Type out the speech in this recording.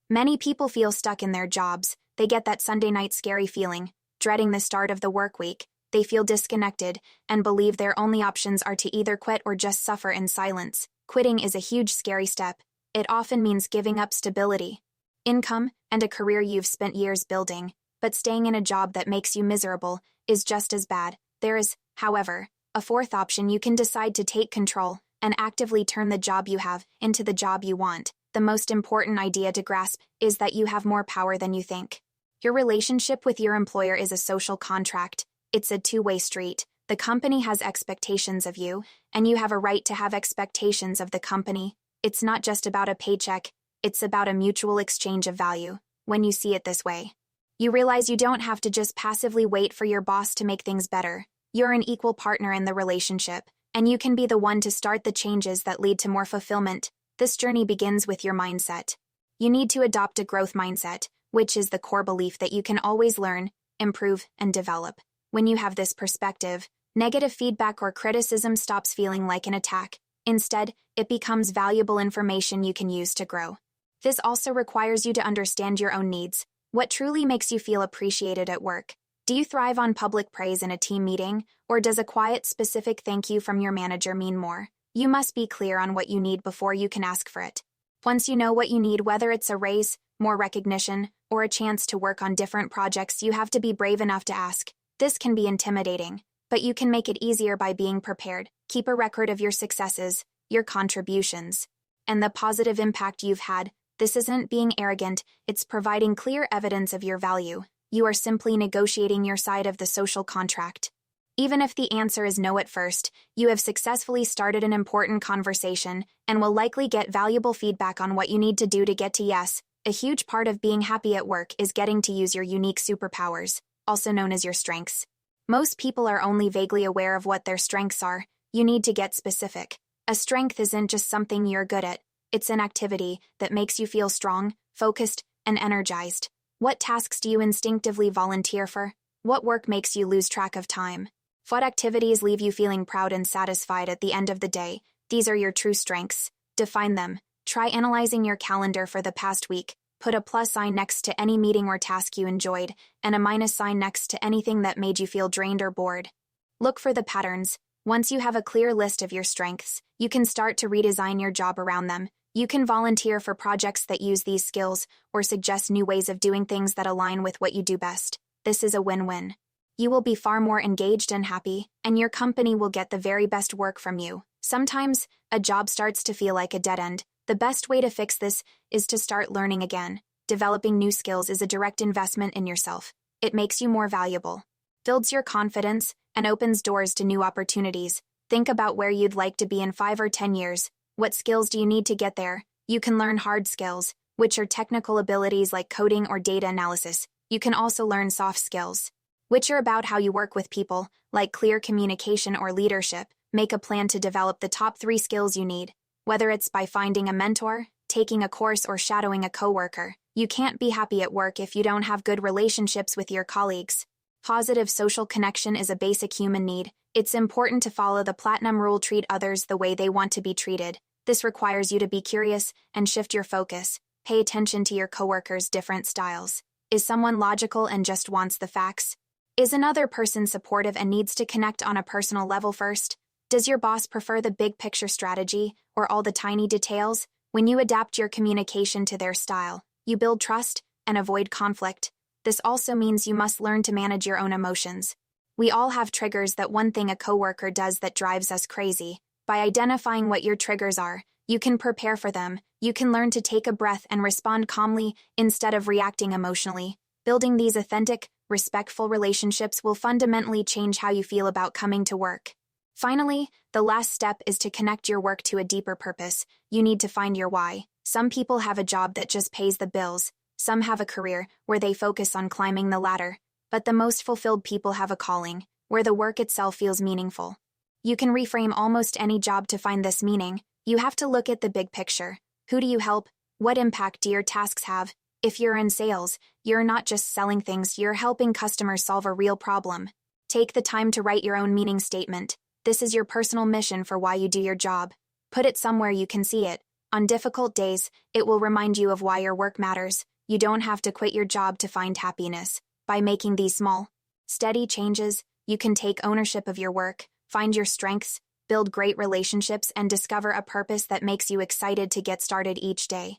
Many people feel stuck in their jobs. They get that Sunday night scary feeling, dreading the start of the work week. They feel disconnected and believe their only options are to either quit or just suffer in silence. Quitting is a huge, scary step. It often means giving up stability, income, and a career you've spent years building. But staying in a job that makes you miserable is just as bad. There is, however, a fourth option. You can decide to take control and actively turn the job you have into the job you want. The most important idea to grasp is that you have more power than you think. Your relationship with your employer is a social contract. It's a two-way street. The company has expectations of you, and you have a right to have expectations of the company. It's not just about a paycheck, it's about a mutual exchange of value. When you see it this way, you realize you don't have to just passively wait for your boss to make things better. You're an equal partner in the relationship, and you can be the one to start the changes that lead to more fulfillment. This journey begins with your mindset. You need to adopt a growth mindset, which is the core belief that you can always learn, improve, and develop. When you have this perspective, negative feedback or criticism stops feeling like an attack. Instead, it becomes valuable information you can use to grow. This also requires you to understand your own needs. What truly makes you feel appreciated at work? Do you thrive on public praise in a team meeting, or does a quiet, specific thank you from your manager mean more? You must be clear on what you need before you can ask for it. Once you know what you need, whether it's a raise, more recognition, or a chance to work on different projects, you have to be brave enough to ask. This can be intimidating, but you can make it easier by being prepared. Keep a record of your successes, your contributions, and the positive impact you've had. This isn't being arrogant, it's providing clear evidence of your value. You are simply negotiating your side of the social contract. Even if the answer is no at first, you have successfully started an important conversation and will likely get valuable feedback on what you need to do to get to yes. A huge part of being happy at work is getting to use your unique superpowers, also known as your strengths. Most people are only vaguely aware of what their strengths are. You need to get specific. A strength isn't just something you're good at. It's an activity that makes you feel strong, focused, and energized. What tasks do you instinctively volunteer for? What work makes you lose track of time? What activities leave you feeling proud and satisfied at the end of the day? These are your true strengths. Define them. Try analyzing your calendar for the past week. Put a plus sign next to any meeting or task you enjoyed, and a minus sign next to anything that made you feel drained or bored. Look for the patterns. Once you have a clear list of your strengths, you can start to redesign your job around them. You can volunteer for projects that use these skills, or suggest new ways of doing things that align with what you do best. This is a win-win. You will be far more engaged and happy, and your company will get the very best work from you. Sometimes, a job starts to feel like a dead end. The best way to fix this is to start learning again. Developing new skills is a direct investment in yourself. It makes you more valuable, builds your confidence, and opens doors to new opportunities. Think about where you'd like to be in 5 or 10 years. What skills do you need to get there? You can learn hard skills, which are technical abilities like coding or data analysis. You can also learn soft skills, which are about how you work with people, like clear communication or leadership. Make a plan to develop the top 3 skills you need. Whether it's by finding a mentor, taking a course, or shadowing a coworker, you can't be happy at work if you don't have good relationships with your colleagues. Positive social connection is a basic human need. It's important to follow the platinum rule: treat others the way they want to be treated. This requires you to be curious and shift your focus. Pay attention to your coworkers' different styles. Is someone logical and just wants the facts? Is another person supportive and needs to connect on a personal level first? Does your boss prefer the big picture strategy or all the tiny details? When you adapt your communication to their style, you build trust and avoid conflict. This also means you must learn to manage your own emotions. We all have triggers. That one thing a coworker does that drives us crazy. By identifying what your triggers are, you can prepare for them. You can learn to take a breath and respond calmly instead of reacting emotionally. Building these authentic, respectful relationships will fundamentally change how you feel about coming to work. Finally, the last step is to connect your work to a deeper purpose. You need to find your why. Some people have a job that just pays the bills. Some have a career where they focus on climbing the ladder. But the most fulfilled people have a calling, where the work itself feels meaningful. You can reframe almost any job to find this meaning. You have to look at the big picture. Who do you help? What impact do your tasks have? If you're in sales, you're not just selling things, you're helping customers solve a real problem. Take the time to write your own meaning statement. This is your personal mission for why you do your job. Put it somewhere you can see it. On difficult days, it will remind you of why your work matters. You don't have to quit your job to find happiness. By making these small, steady changes, you can take ownership of your work, find your strengths, build great relationships, and discover a purpose that makes you excited to get started each day.